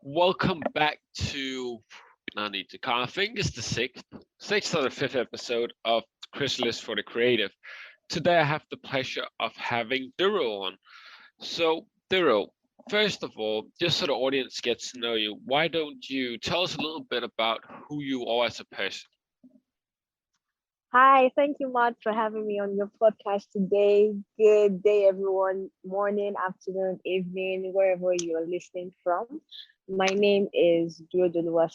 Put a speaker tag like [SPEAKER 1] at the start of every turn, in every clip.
[SPEAKER 1] Welcome back to, I need to count, I think it's the sixth or the fifth episode of Chrysalis for the Creative. Today I have the pleasure of having Duro on. So, Duro, first of all, just so the audience gets to know you, why don't you tell us a little bit about who you are as a person?
[SPEAKER 2] Hi, thank you, Matt, for having me on your podcast today. Good day, everyone. Morning, afternoon, evening, wherever you are listening from. My name is Durodoluwa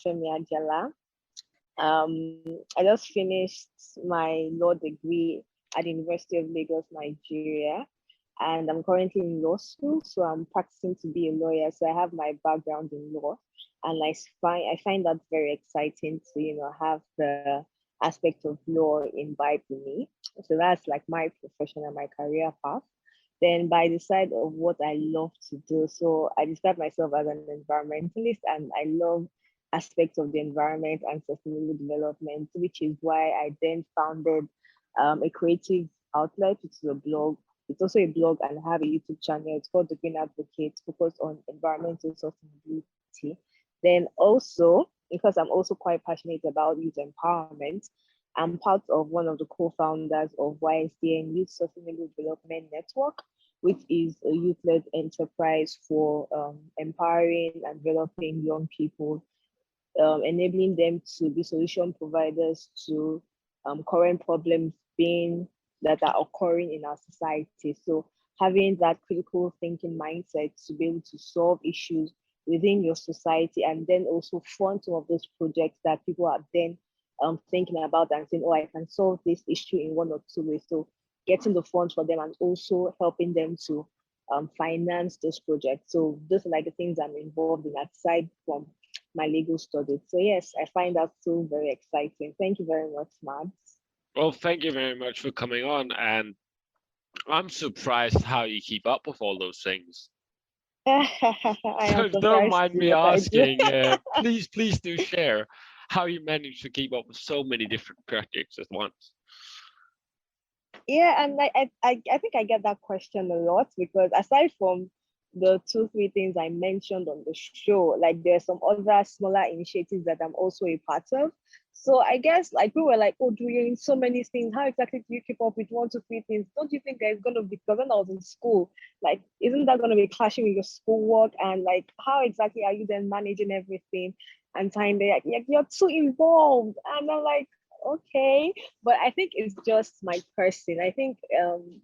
[SPEAKER 2] I just finished my law degree at the University of Lagos, Nigeria, and I'm currently in law school. So I'm practicing to be a lawyer. So I have my background in law, and I find that very exciting to have the aspect of law imbibed in me. So that's like my profession and my career path. Then by the side of what I love to do, so I describe myself as an environmentalist, and I love aspects of the environment and sustainable development, which is why I then founded a creative outlet, which is a blog. It's also a blog and I have a YouTube channel. It's called The Green Advocate, focused on environmental sustainability. Then also, because I'm also quite passionate about youth empowerment, I'm part of one of the co-founders of YSDN Youth Sustainable Development Network, which is a youth-led enterprise for empowering and developing young people, enabling them to be solution providers to current problems being that are occurring in our society. So having that critical thinking mindset to be able to solve issues within your society and then also fund some of those projects that people are then thinking about and saying, oh, I can solve this issue in one or two ways. So getting the funds for them and also helping them to finance those projects. So those are like the things I'm involved in aside from my legal studies. So yes, I find that so very exciting. Thank you very much, Mads.
[SPEAKER 1] Well, thank you very much for coming on, and I'm surprised how you keep up with all those things.
[SPEAKER 2] I
[SPEAKER 1] So
[SPEAKER 2] am
[SPEAKER 1] if you don't
[SPEAKER 2] surprised
[SPEAKER 1] mind
[SPEAKER 2] to
[SPEAKER 1] me
[SPEAKER 2] what I do.
[SPEAKER 1] asking, please do share how you manage to keep up with so many different projects at once.
[SPEAKER 2] Yeah, and I think I get that question a lot because aside from the two, three things I mentioned on the show, like there's some other smaller initiatives that I'm also a part of. So I guess like we were like, oh, doing so many things. How exactly do you keep up with one, two, three things? Don't you think there's gonna be, because when I was in school, like isn't that gonna be clashing with your schoolwork? And like how exactly are you then managing everything and time there? Like, you're too involved. And I'm like, okay, but I think it's just my person. I think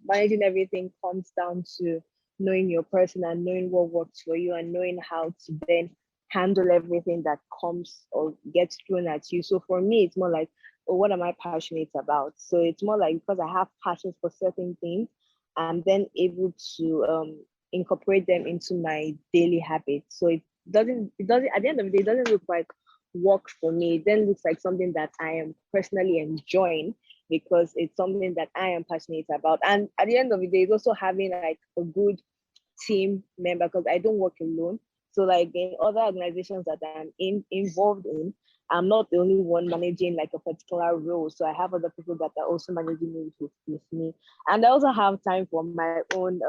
[SPEAKER 2] managing everything comes down to knowing your person and knowing what works for you and knowing how to then handle everything that comes or gets thrown at you. So for me, it's more like, oh, what am I passionate about? So it's more like because I have passions for certain things, I'm then able to incorporate them into my daily habits. So it doesn't at the end of the day, it doesn't look like work for me. It then looks like something that I am personally enjoying because it's something that I am passionate about. And at the end of the day, it's also having like a good team member because I don't work alone. So like in other organizations that I'm involved in, I'm not the only one managing like a particular role. So I have other people that are also managing it with me. And I also have time for my own,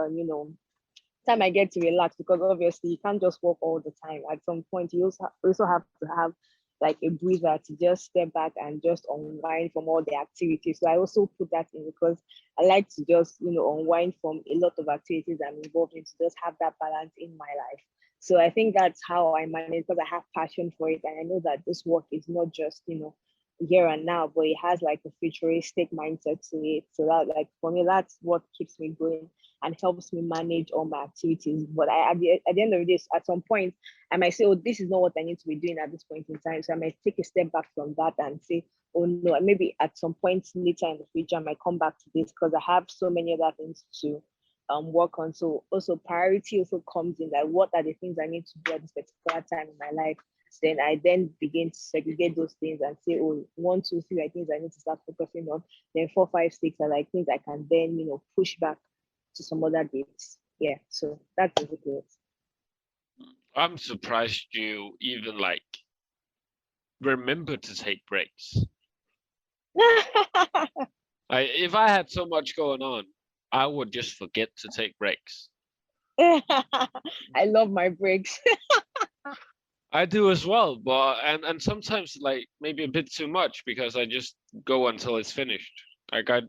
[SPEAKER 2] time I get to relax because obviously you can't just work all the time. At some point, you also have to have like a breather to just step back and just unwind from all the activities. So I also put that in because I like to just, unwind from a lot of activities I'm involved in to just have that balance in my life. So I think that's how I manage because I have passion for it. And I know that this work is not just, here and now, but it has like a futuristic mindset to it. So that like for me, that's what keeps me going and helps me manage all my activities. But at the end of the day, at some point, I might say, oh, this is not what I need to be doing at this point in time. So I might take a step back from that and say, oh no, maybe at some point later in the future, I might come back to this because I have so many other things to work on. So also priority also comes in like what are the things I need to do at this particular time in my life. Then I then begin to segregate those things and say, oh, one, two, three are things I need to start focusing on. Then four, five, six are like things I can then, push back to some other dates. Yeah, so that's basically it.
[SPEAKER 1] I'm surprised you even like remember to take breaks. If I had so much going on, I would just forget to take breaks.
[SPEAKER 2] I love my breaks.
[SPEAKER 1] I do as well, but and sometimes like maybe a bit too much because I just go until it's finished. Like a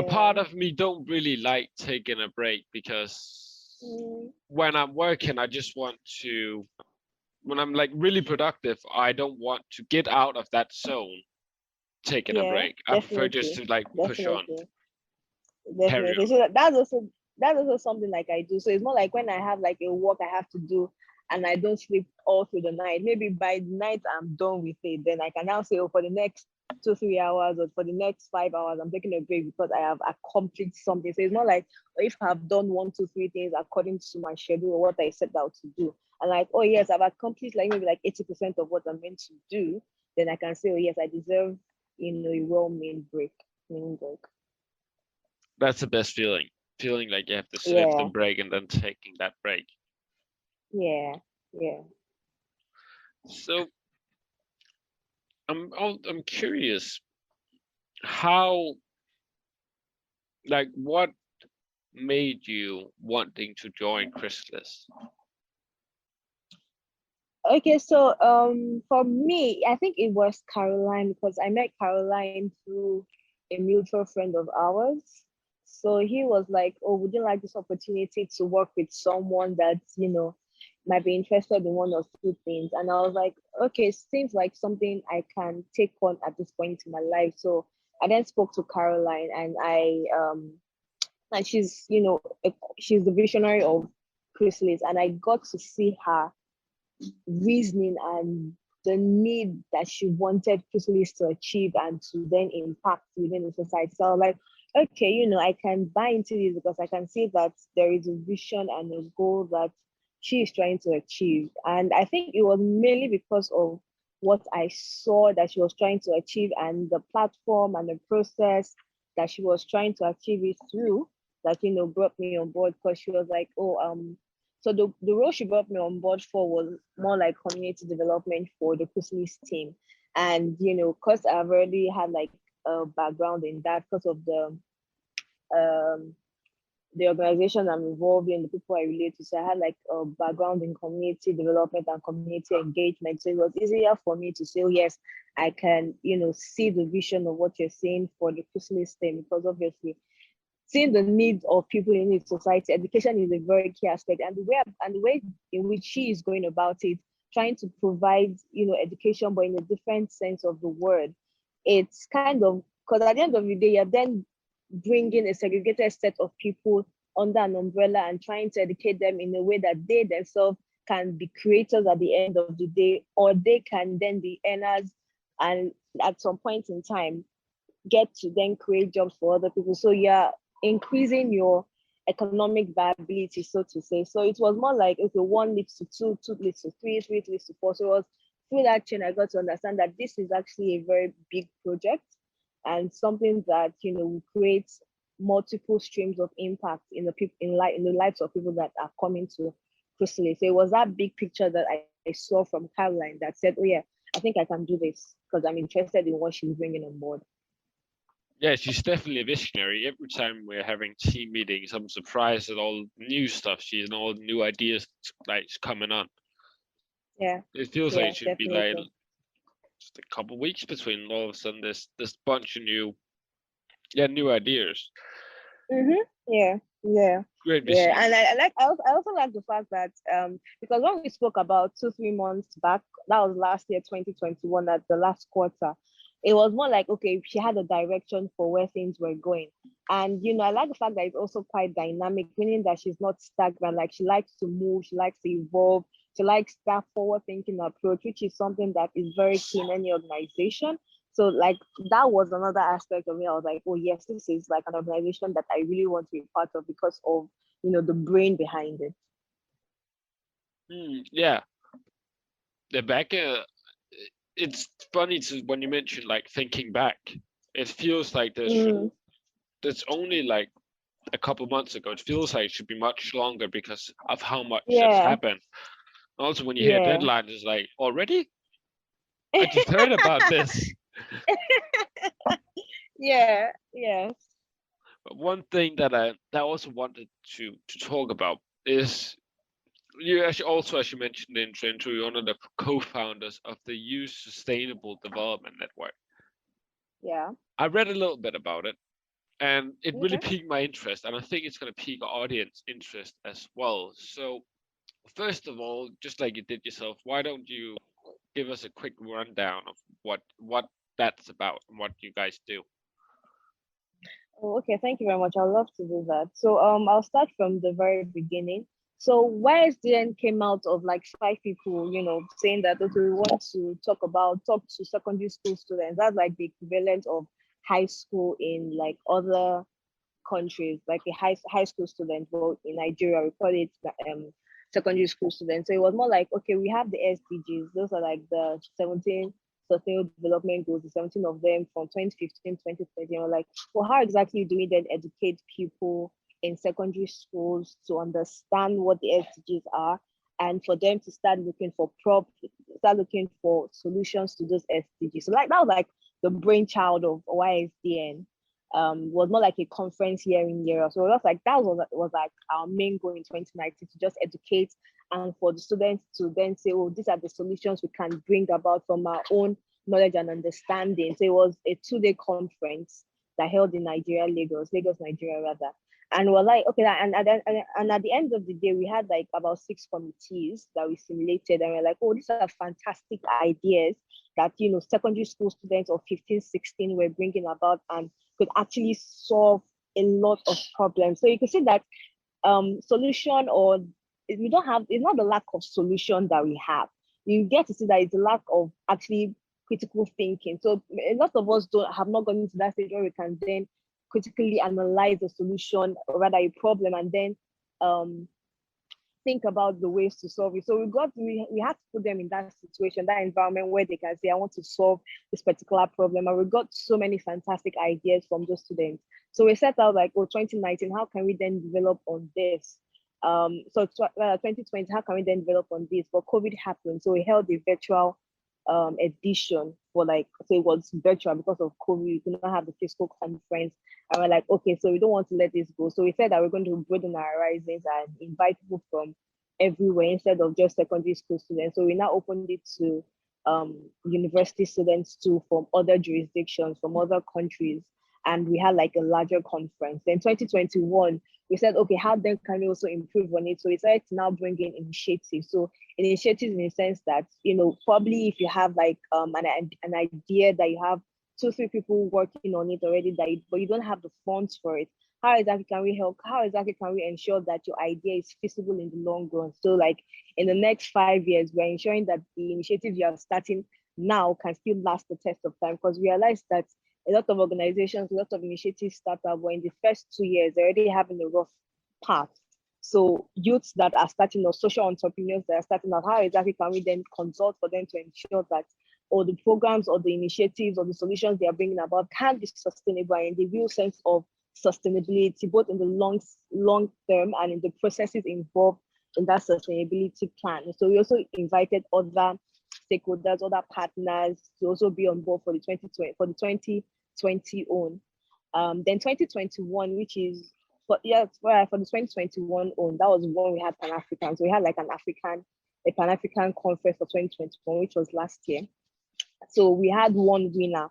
[SPEAKER 1] part
[SPEAKER 2] Yeah.
[SPEAKER 1] of me don't really like taking a break because
[SPEAKER 2] Mm,
[SPEAKER 1] when I'm working, I just want to, when I'm like really productive, I don't want to get out of that zone taking a
[SPEAKER 2] yeah,
[SPEAKER 1] break. I prefer just
[SPEAKER 2] definitely.
[SPEAKER 1] to like push on,
[SPEAKER 2] Definitely.
[SPEAKER 1] carry
[SPEAKER 2] Definitely.
[SPEAKER 1] on.
[SPEAKER 2] So that's also something like I do. So it's more like when I have like a work I have to do and I don't sleep all through the night. Maybe by the night I'm done with it. Then I can now say, oh, for the next 2, 3 hours or for the next 5 hours, I'm taking a break because I have accomplished something. So it's more like if I've done 1, 2, 3 things according to my schedule or what I set out to do. And like, oh yes, I've accomplished like maybe like 80% of what I'm meant to do, then I can say, oh yes, I deserve, a well-made break. Meaning break.
[SPEAKER 1] That's the best feeling. Feeling like you have deserved the
[SPEAKER 2] Yeah.
[SPEAKER 1] break and then taking that break.
[SPEAKER 2] Yeah, yeah.
[SPEAKER 1] So I'm curious how, like, what made you wanting to join Chrysalis?
[SPEAKER 2] Okay, so for me, I think it was Caroline because I met Caroline through a mutual friend of ours. So he was like, "Oh, would you like this opportunity to work with someone that, might be interested in one or two things?" And I was like, "Okay, seems like something I can take on at this point in my life." So I then spoke to Caroline and she's, she's the visionary of Chrysalis, and I got to see her reasoning and the need that she wanted Chrysalis to achieve and to then impact within the society. So I was like, okay, I can buy into this because I can see that there is a vision and a goal that she is trying to achieve. And I think it was mainly because of what I saw that she was trying to achieve and the platform and the process that she was trying to achieve it through that, brought me on board because she was like, oh, so the role she brought me on board for was more like community development for the Krisullis team. And because I've already had like a background in that because of um the organization I'm involved in, the people I relate to. So I had like a background in community development and community engagement. So it was easier for me to say, oh, yes, I can, see the vision of what you're saying for the Krisullis team because obviously seeing the needs of people in its society, education is a very key aspect, and the way in which she is going about it, trying to provide education, but in a different sense of the word. It's kind of because at the end of the day, you're then bringing a segregated set of people under an umbrella and trying to educate them in a way that they themselves can be creators at the end of the day, or they can then be earners and at some point in time get to then create jobs for other people. So you're increasing your economic viability, so to say. So it was more like, okay, one leads to two, two leads to three, three leads to four. So it was through that chain I got to understand that this is actually a very big project and something that will create multiple streams of impact in the people in the lives of people that are coming to Chrysalis. So it was that big picture that I saw from Caroline that said, oh yeah, I think I can do this because I'm interested in what she's bringing on board.
[SPEAKER 1] Yeah, she's definitely a visionary. Every time we're having team meetings, I'm surprised at all new stuff she has and all new ideas like coming on.
[SPEAKER 2] Yeah,
[SPEAKER 1] It feels like
[SPEAKER 2] yeah,
[SPEAKER 1] it should be like
[SPEAKER 2] definitely.
[SPEAKER 1] just a couple weeks between all of a sudden this bunch of new ideas.
[SPEAKER 2] Mm-hmm. Yeah, yeah,
[SPEAKER 1] Great
[SPEAKER 2] yeah.
[SPEAKER 1] visionary.
[SPEAKER 2] And I also like the fact that because when we spoke about 2, 3 months back, that was last year, 2021, at the last quarter, it was more like okay, she had a direction for where things were going. And I like the fact that it's also quite dynamic, meaning that she's not stagnant. Like she likes to move, she likes to evolve, she likes that forward thinking approach, which is something that is very key in any organization. So like that was another aspect of me. I was like, oh yes, this is like an organization that I really want to be part of because of the brain behind it.
[SPEAKER 1] Yeah, the back. It's funny to when you mention like thinking back. It feels like
[SPEAKER 2] Mm,
[SPEAKER 1] there's only like a couple months ago. It feels like it should be much longer because of how much has
[SPEAKER 2] yeah,
[SPEAKER 1] happened. Also, when you hear
[SPEAKER 2] yeah.
[SPEAKER 1] deadlines, it's like already. I just heard about this.
[SPEAKER 2] Yeah, yes.
[SPEAKER 1] But one thing that I also wanted to talk about is You actually also, as you mentioned in the intro, you're one of the co-founders of the Youth Sustainable Development Network.
[SPEAKER 2] Yeah.
[SPEAKER 1] I read a little bit about it, and it really
[SPEAKER 2] Okay.
[SPEAKER 1] piqued my interest, and I think it's going to pique our audience interest as well. So, first of all, just like you did yourself, why don't you give us a quick rundown of what that's about and what you guys do?
[SPEAKER 2] Oh, okay, thank you very much. I'd love to do that. So I'll start from the very beginning. So YSDN came out of like five people, saying that okay, we want to talk to secondary school students. That's like the equivalent of high school in like other countries, like a high school student. Well, in Nigeria, we call it secondary school students. So it was more like, okay, we have the SDGs. Those are like the 17 sustainable development goals, the 17 of them from 2015, 2020. And we're like, well, how exactly do we then educate people in secondary schools to understand what the SDGs are and for them to start looking for solutions to those SDGs. So like that was like the brainchild of YSDN. Was not like a conference year in year. So it was like that was like our main goal in 2019 to just educate and for the students to then say, oh, these are the solutions we can bring about from our own knowledge and understanding. So it was a 2-day conference that held in Nigeria, Lagos, Nigeria rather. And we're like, okay, and at the end of the day, we had like about 6 committees that we simulated, and we're like, oh, these are fantastic ideas that secondary school students of 15, 16 were bringing about, and could actually solve a lot of problems. So you can see that solution or we don't have, it's not the lack of solution that we have. You get to see that it's the lack of actually critical thinking. So a lot of us don't have not gone into that stage where we can then critically analyze a solution or rather a problem and then think about the ways to solve it. So we had to put them in that situation, that environment where they can say, I want to solve this particular problem. And we got so many fantastic ideas from those students. So we set out like, 2019, how can we then develop on this? 2020, how can we then develop on this? But COVID happened. So we held a virtual edition for like, so it was virtual because of COVID. We could not have the physical conference. And we're like, okay, so we don't want to let this go. So we said that we're going to broaden our horizons and invite people from everywhere instead of just secondary school students. So we now opened it to university students too from other jurisdictions, from other countries. And we had like a larger conference. Then 2021, we said, okay, how then can we also improve on it? So we started to now bring in initiatives. So initiatives in the sense that, probably if you have like an idea that you have 2, 3 people working on it already, but you don't have the funds for it, how exactly can we help? How exactly can we ensure that your idea is feasible in the long run? So like in the next 5 years, we're ensuring that the initiatives you are starting now can still last the test of time, because we realize that a lot of organizations, a lot of initiatives start up, but in the first 2 years, they're already having a rough path. So youths that are starting or social entrepreneurs that are starting out, how exactly can we then consult for them to ensure that all the programs or the initiatives or the solutions they are bringing about can be sustainable in the real sense of sustainability, both in the long term and in the processes involved in that sustainability plan. So we also invited other stakeholders, other partners to also be on board for the 2020 own. Then 2021, which is for the 2021 own, that was when we had Pan African. So we had like a Pan African conference for 2021, which was last year. So we had one winner.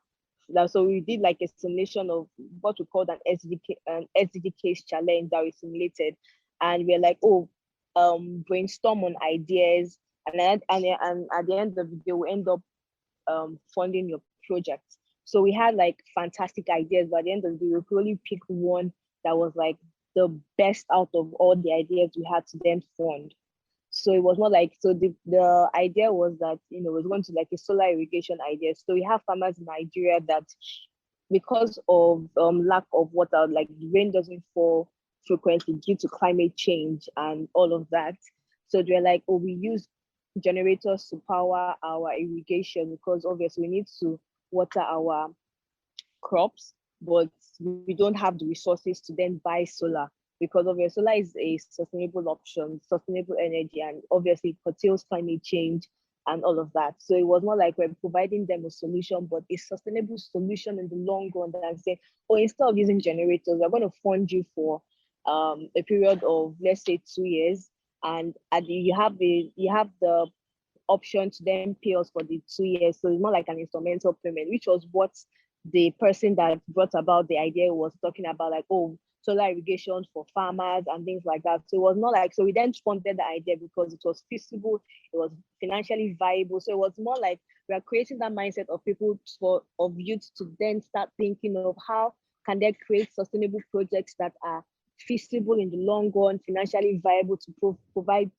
[SPEAKER 2] So we did like a simulation of what we called an SDG case challenge that we simulated, and we're like, brainstorm on ideas, and at the end of the day, we end up funding your project. So we had like fantastic ideas, but at the end of the day, we could only pick one that was like the best out of all the ideas we had to then fund. So it was not like, so the idea was that, it was going to like a solar irrigation idea. So we have farmers in Nigeria that because of lack of water, like the rain doesn't fall frequently due to climate change and all of that. So they're like, we use generators to power our irrigation because obviously we need to water our crops, but we don't have the resources to then buy solar because obviously solar is a sustainable option, sustainable energy, and obviously it curtails climate change and all of that. So it was not like we're providing them a solution, but a sustainable solution in the long run that I'm saying, instead of using generators, we're going to fund you for a period of, let's say, 2 years. and you have the option to then pay us for the 2 years. So it's more like an instrumental payment, which was what the person that brought about the idea was talking about, like, oh, solar irrigation for farmers and things like that. So it was not like, so we then funded the idea because it was feasible, it was financially viable. So it was more like we are creating that mindset of people, of youth, to then start thinking of how can they create sustainable projects that are feasible in the long run, financially viable, to provide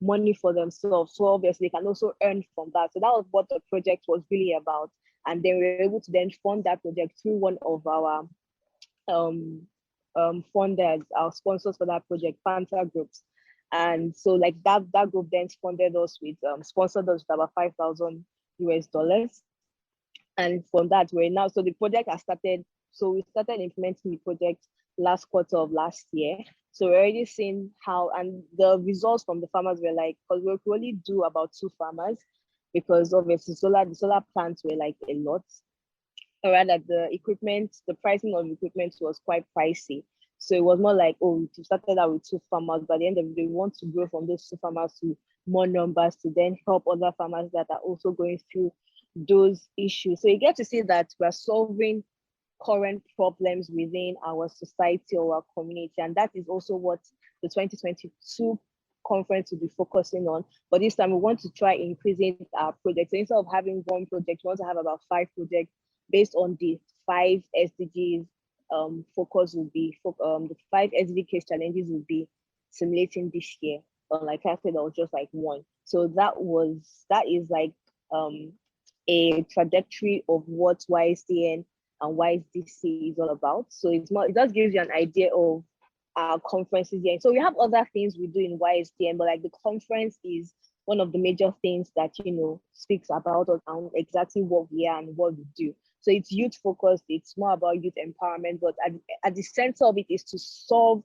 [SPEAKER 2] money for themselves. So obviously they can also earn from that. So that was what the project was really about. And then we were able to then fund that project through one of our um, funders, our sponsors for that project, Panther Groups. And so like that group then funded us with sponsored us with about $5,000. And from that, we're now, so the project has started. So we started implementing the project last quarter of last year. So we're already seeing how, and the results from the farmers were like, because we could only do about 2 farmers, because obviously the solar plants were like a lot, or rather the pricing of equipment was quite pricey. So it was more like, oh, we started out with 2 farmers. By the end of the day, we want to grow from those 2 farmers to more numbers, to then help other farmers that are also going through those issues. So you get to see that we're solving current problems within our society or our community. And that is also what the 2022 conference will be focusing on. But this time we want to try increasing our projects. So instead of having 1 project, we want to have about 5 projects based on the 5 SDGs. Focus will be the 5 SDG case challenges will be simulating this year. Like I said, that was just like 1. So that is like a trajectory of what YSDN and YSDC is all about. So it just gives you an idea of our conferences here. So we have other things we do in YSDN, but like the conference is one of the major things that, speaks about us and exactly what we are and what we do. So it's youth focused, it's more about youth empowerment, but at the center of it is to solve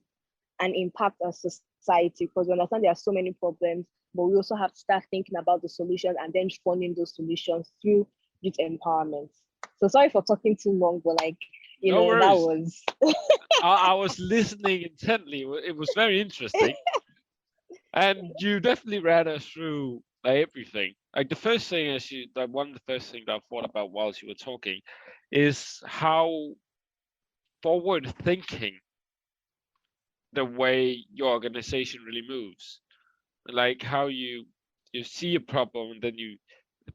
[SPEAKER 2] and impact our society, because we understand there are so many problems, but we also have to start thinking about the solutions and then funding those solutions through youth empowerment. So sorry for talking too long, but like,
[SPEAKER 1] No worries.
[SPEAKER 2] that was...
[SPEAKER 1] I was listening intently. It was very interesting. And you definitely ran us through everything. Like the first thing one of the first things I thought about whilst you were talking is how forward thinking the way your organization really moves. Like how you see a problem and then you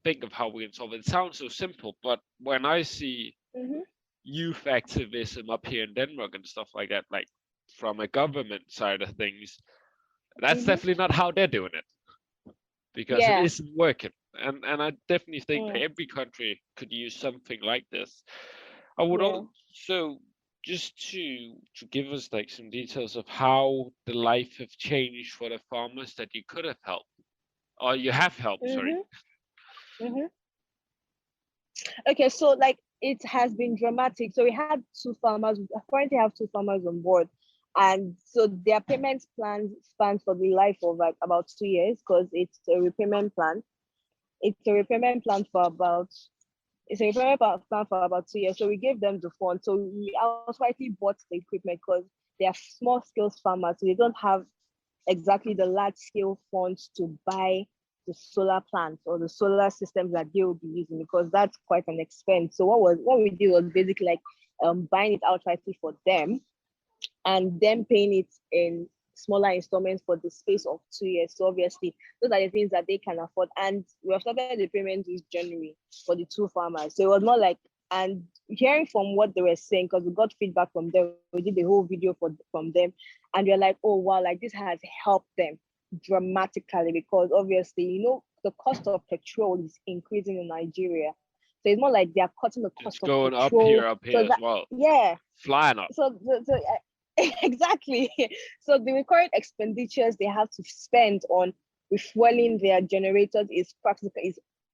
[SPEAKER 1] think of how we can solve it. It sounds so simple, but when I see youth activism up here in Denmark and stuff like that, like from a government side of things, that's definitely not how they're doing it, because it isn't working. And I definitely think that every country could use something like this. I would also, just to give us like some details of how the life have changed for the farmers that you could have helped, or you have helped, sorry.
[SPEAKER 2] Okay, so like it has been dramatic. So we had 2 farmers. We currently have 2 farmers on board, and so their payment plan spans for the life of like about 2 years, because it's a repayment plan. It's a repayment plan for about 2 years. So we gave them the fund. So we outrightly bought the equipment because they are small scale farmers, so they don't have exactly the large scale funds to buy the solar plants or the solar systems that they will be using, because that's quite an expense. So what we did was basically like buying it outrightly for them, and then paying it in smaller installments for the space of 2 years. So obviously those are the things that they can afford. And we have started the payment this January for the 2 farmers. So it was not like, and hearing from what they were saying, because we got feedback from them, we did the whole video from them, and we're like, oh wow, like this has helped them dramatically, because obviously the cost of petrol is increasing in Nigeria. So it's more like they are cutting the cost of petrol.
[SPEAKER 1] It's going up here as well.
[SPEAKER 2] Yeah.
[SPEAKER 1] Flying up.
[SPEAKER 2] So exactly. So the recurrent expenditures they have to spend on refueling their generators is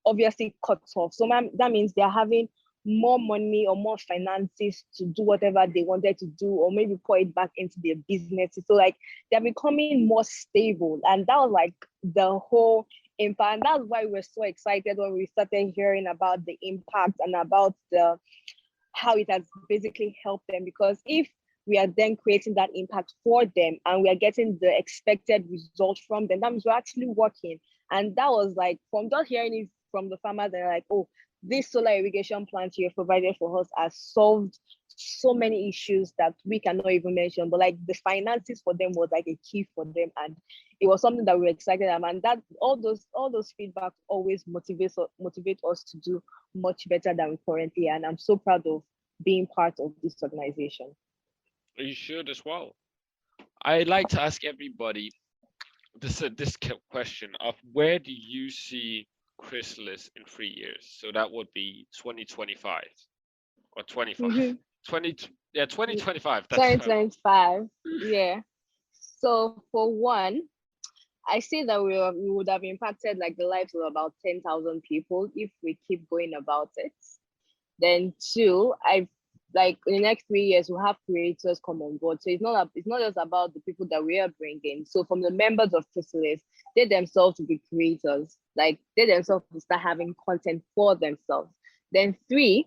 [SPEAKER 2] obviously cut off. So that means they're having more money or more finances to do whatever they wanted to do, or maybe pour it back into their businesses. So like they're becoming more stable, and that was like the whole impact. And that's why we're so excited when we started hearing about the impact and about how it has basically helped them. Because if we are then creating that impact for them, and we are getting the expected result from them. That means we're actually working. And that was like, from just hearing it from the farmers, they're like, oh, this solar irrigation plant you provided for us has solved so many issues that we cannot even mention. But like the finances for them was like a key for them, and it was something that we were excited about. And that all those feedback always motivate us to do much better than we currently are. And I'm so proud of being part of this organization.
[SPEAKER 1] You should as well. I like to ask everybody this question of where do you see Chrysalis in 3 years? So that would be 2025 or 25.
[SPEAKER 2] Mm-hmm.
[SPEAKER 1] 2025. That's
[SPEAKER 2] 2025. Yeah. So for one, I see that we would have impacted like the lives of about 10,000 people if we keep going about it. Then two, I like in the next 3 years we'll have creators come on board. So it's not just about the people that we are bringing. So from the members of Chrysalis, they themselves will be creators. Like they themselves will start having content for themselves. Then three,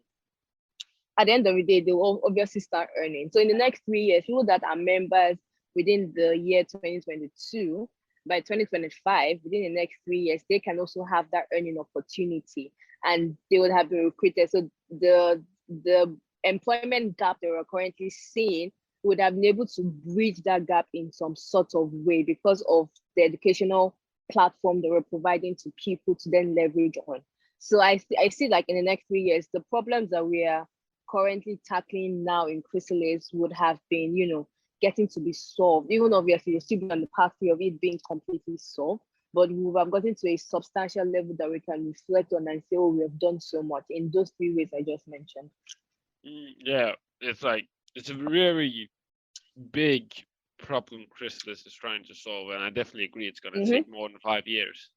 [SPEAKER 2] at the end of the day, they will obviously start earning. So in the next 3 years, people that are members within the year 2022, by 2025, within the next 3 years, they can also have that earning opportunity, and they would have been recruited. So the employment gap they were currently seeing would have been able to bridge that gap in some sort of way because of the educational platform they were providing to people to then leverage on. So I see like in the next 3 years, the problems that we are currently tackling now in Chrysalis would have been, getting to be solved. Even obviously, you're still on the pathway of it being completely solved, but we would have gotten to a substantial level that we can reflect on and say, oh, we have done so much in those 3 ways I just mentioned.
[SPEAKER 1] Yeah, it's a very big problem Chrysalis is trying to solve, and I definitely agree it's going to take more than 5 years.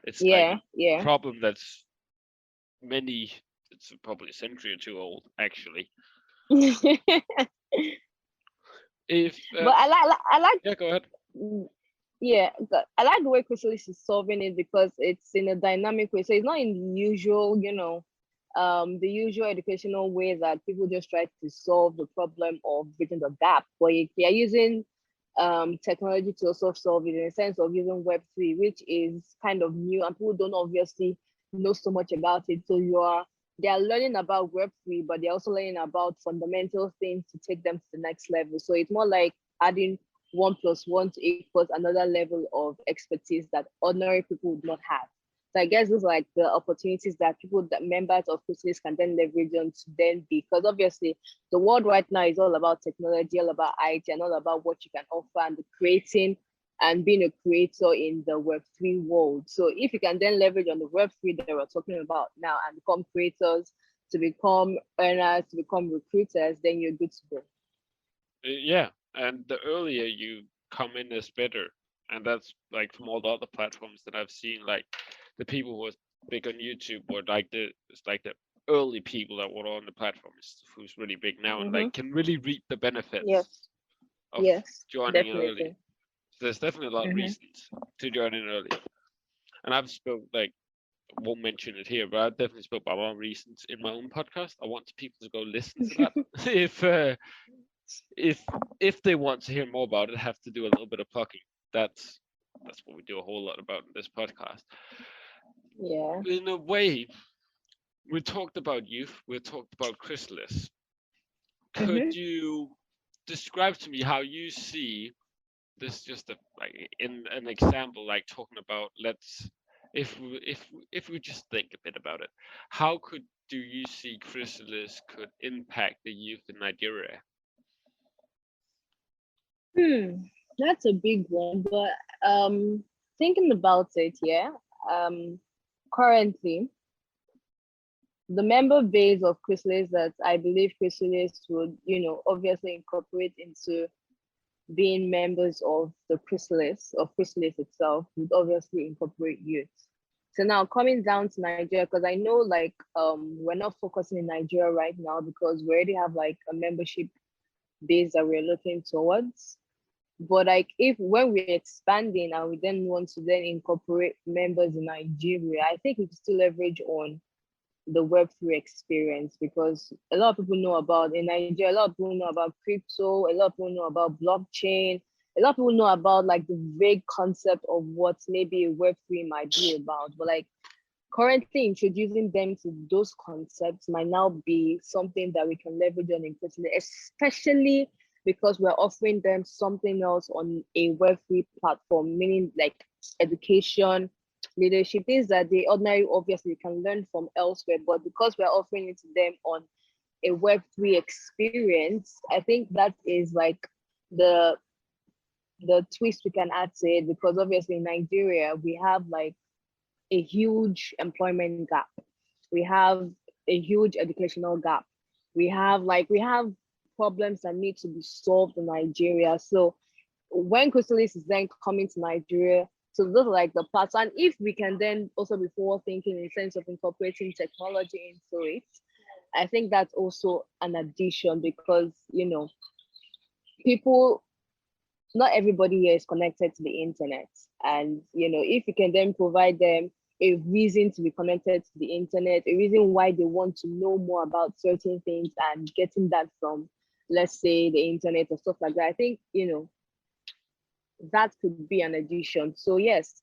[SPEAKER 1] It's like a problem that's it's probably a century or two old, actually.
[SPEAKER 2] But I like.
[SPEAKER 1] Yeah, go ahead.
[SPEAKER 2] Yeah, I like the way Krisullis is solving it because it's in a dynamic way. So it's not in the usual, the usual educational way that people just try to solve the problem of bridging the gap. But they are using technology to also solve it in the sense of using Web3, which is kind of new, and people don't obviously know so much about it. So they are learning about Web3, but they're also learning about fundamental things to take them to the next level. So it's more like adding 1 + 1 equals another level of expertise that ordinary people would not have. So I guess those are like the opportunities that members of Chrysalis can then leverage on to then be, because obviously the world right now is all about technology, all about IT, and all about what you can offer and the creating and being a creator in the Web3 world. So if you can then leverage on the Web3 that we're talking about now and become creators, to become earners, to become recruiters, then you're good to go.
[SPEAKER 1] Yeah, and the earlier you come in is better. And that's like from all the other platforms that I've seen, like the people who are big on YouTube were like the early people that were on the platform who's really big now and like can really reap the benefits of joining
[SPEAKER 2] definitely.
[SPEAKER 1] early. So there's definitely a lot of reasons to join in early. And I've spoke I won't mention it here, but I definitely spoke about my reasons in my own podcast. I want people to go listen to that. if they want to hear more about it, have to do a little bit of plugging. That's what we do a whole lot about in this podcast.
[SPEAKER 2] Yeah.
[SPEAKER 1] In a way, we talked about youth, we talked about Chrysalis. Could you describe to me how you see this, just in an example, like talking about, if we just think a bit about it, how do you see Chrysalis could impact the youth in Nigeria?
[SPEAKER 2] That's a big one, but thinking about it, currently the member base of Chrysalis that I believe Chrysalis would, obviously incorporate into being members of the Chrysalis itself would obviously incorporate youth. So now coming down to Nigeria, because I know like we're not focusing in Nigeria right now because we already have like a membership base that we're looking towards. But like when we're expanding and we then want to then incorporate members in Nigeria, I think we can still leverage on the Web3 experience, because a lot of people know about, in Nigeria, a lot of people know about crypto, a lot of people know about blockchain, a lot of people know about like the vague concept of what maybe a Web3 might be about. But like currently introducing them to those concepts might now be something that we can leverage on increasingly, especially because we're offering them something else on a Web3 platform, meaning like education, leadership, things that they ordinarily obviously can learn from elsewhere. But because we're offering it to them on a Web3 experience, I think that is like the twist we can add to it, because obviously in Nigeria we have like a huge employment gap. We have a huge educational gap. We have problems that need to be solved in Nigeria. So when Chrysalis is then coming to Nigeria, so those are like the parts. And if we can then also be forward thinking in the sense of incorporating technology into it, I think that's also an addition, because people, not everybody here is connected to the internet. And if you can then provide them a reason to be connected to the internet, a reason why they want to know more about certain things, and getting that from, let's say, the internet or stuff like that, I think that could be an addition. So yes,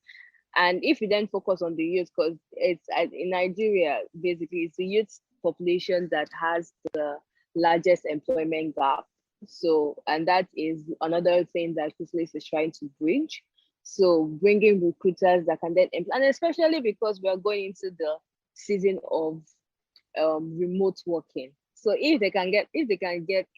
[SPEAKER 2] and if you then focus on the youth, because it's in Nigeria, basically it's the youth population that has the largest employment gap. So, and that is another thing that Chrysalis is trying to bridge. So bringing recruiters that can then, and especially because we are going into the season of remote working. So if they can get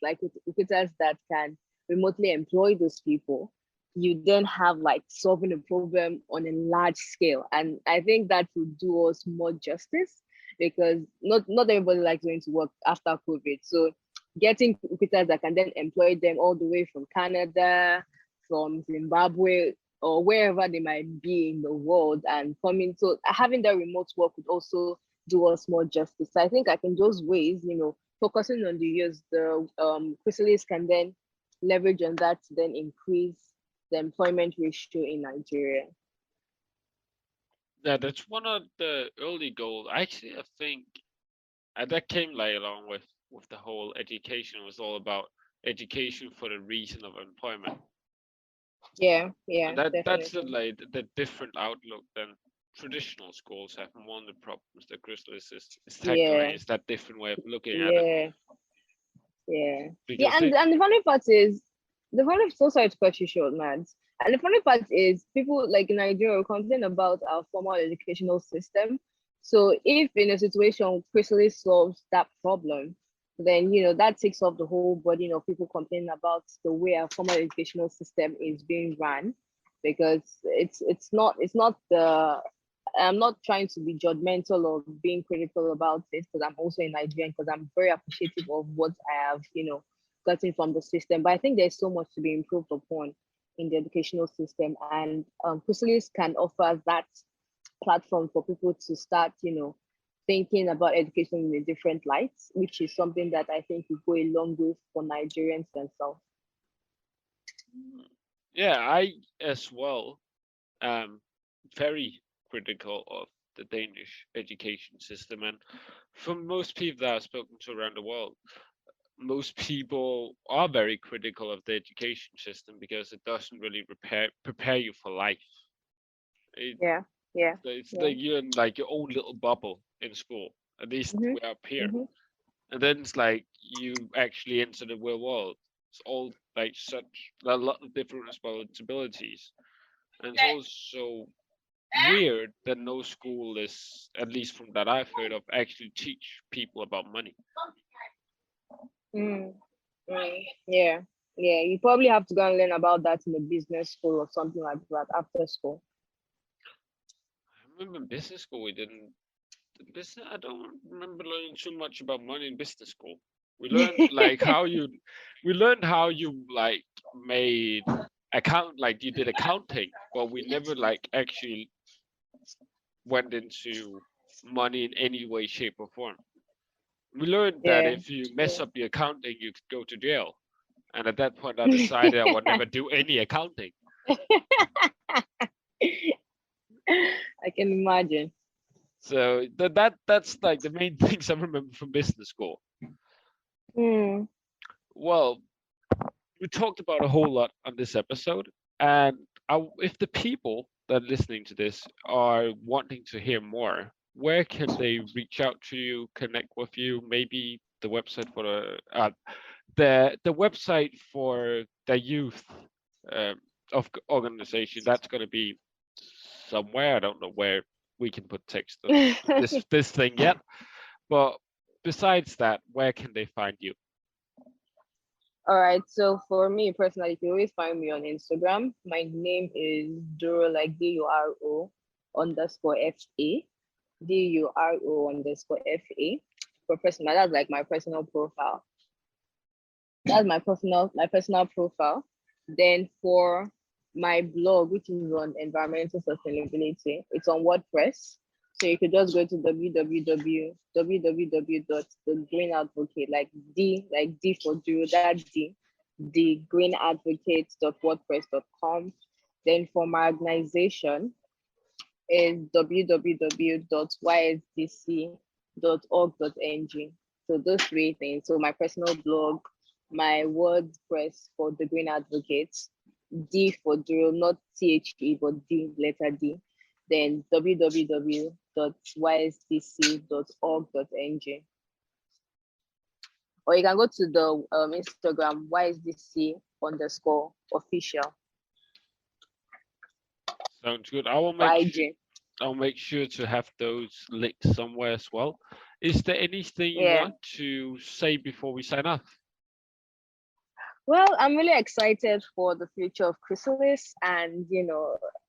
[SPEAKER 2] like recruiters that can remotely employ those people, you then have like solving a problem on a large scale. And I think that will do us more justice, because not everybody likes going to work after COVID. So getting recruiters that can then employ them all the way from Canada, from Zimbabwe, or wherever they might be in the world, and coming. So having that remote work would also do us more justice. So I think like in those ways, focusing on the youth, the Chrysalis can then leverage on that to then increase the employment ratio in Nigeria.
[SPEAKER 1] Yeah, that's one of the early goals. Actually, I think that came like along with the whole education. It was all about education for the reason of employment.
[SPEAKER 2] Yeah,
[SPEAKER 1] and that's like the different outlook than traditional schools have. And one of the problems that Krisullis is tackling is that different way of looking at it.
[SPEAKER 2] And the funny part is, so sorry to cut you short, Mads. And the funny part is, people like in Nigeria complain about our formal educational system. So if in a situation Chrysalis solves that problem, then that takes off the whole burden of people complaining about the way our formal educational system is being run, because it's not the, I'm not trying to be judgmental or being critical about this, because I'm also a Nigerian, because I'm very appreciative of what I have gotten from the system. But I think there's so much to be improved upon in the educational system, and Chrysalis can offer that platform for people to start thinking about education in a different light, which is something that I think will go a long way for Nigerians themselves.
[SPEAKER 1] Yeah, I as well very critical of the Danish education system, and for most people that I've spoken to around the world, most people are very critical of the education system because it doesn't really prepare you for life. It's like you're in like your own little bubble in school. At least we're up here. And then it's like you actually enter the real world. It's all like such a lot of different responsibilities. And it's also weird that no school is, at least from that I've heard of, actually teach people about money.
[SPEAKER 2] Yeah, you probably have to go and learn about that in a business school or something like that after school.
[SPEAKER 1] I remember in business school we didn't. I don't remember learning too much about money in business school. We learned like we learned how you like made like you did accounting, but we never like actually went into money in any way, shape, or form. We learned that if you mess up the accounting, you could go to jail. And at that point, I decided I would never do any accounting.
[SPEAKER 2] I can imagine.
[SPEAKER 1] So that's like the main things I remember from business school.
[SPEAKER 2] Mm.
[SPEAKER 1] Well, we talked about a whole lot on this episode, and if the people that are listening to this are wanting to hear more, where can they reach out to you, connect with you? Maybe the website for the website for the youth of organization. That's going to be somewhere. I don't know where we can put text on this thing yet, but besides that, where can they find you?
[SPEAKER 2] All right. So for me personally, you can always find me on Instagram. My name is Duro, like Duro underscore FA. Duro underscore FA. For personal, that's like my personal profile. That's my personal profile. Then for my blog, which is on environmental sustainability, it's on WordPress. So you could just go to www.thegreenadvocate, like D for Duro, that D, thegreenadvocate.wordpress.com. Then for my organization is www.ysdc.org.ng. So those three things. So my personal blog, my WordPress for the Green Advocates, D for Duro, not THE, but D, letter D. Then www.ysdc.org.ng. Or you can go to the Instagram, ysdc underscore official.
[SPEAKER 1] Sounds good. I'll make sure to have those linked somewhere as well. Is there anything you want to say before we sign off?
[SPEAKER 2] Well, I'm really excited for the future of Chrysalis, and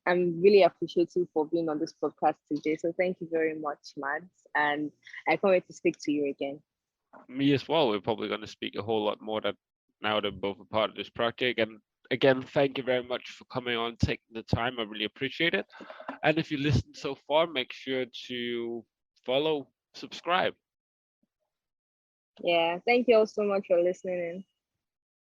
[SPEAKER 2] I'm really appreciative for being on this podcast today. So thank you very much, Mads, and I can't wait to speak to you again.
[SPEAKER 1] Me as well. We're probably going to speak a whole lot more now that both are part of this project. And again, thank you very much for coming on, taking the time. I really appreciate it. And if you listened so far, make sure to follow, subscribe.
[SPEAKER 2] Yeah, thank you all so much for listening in.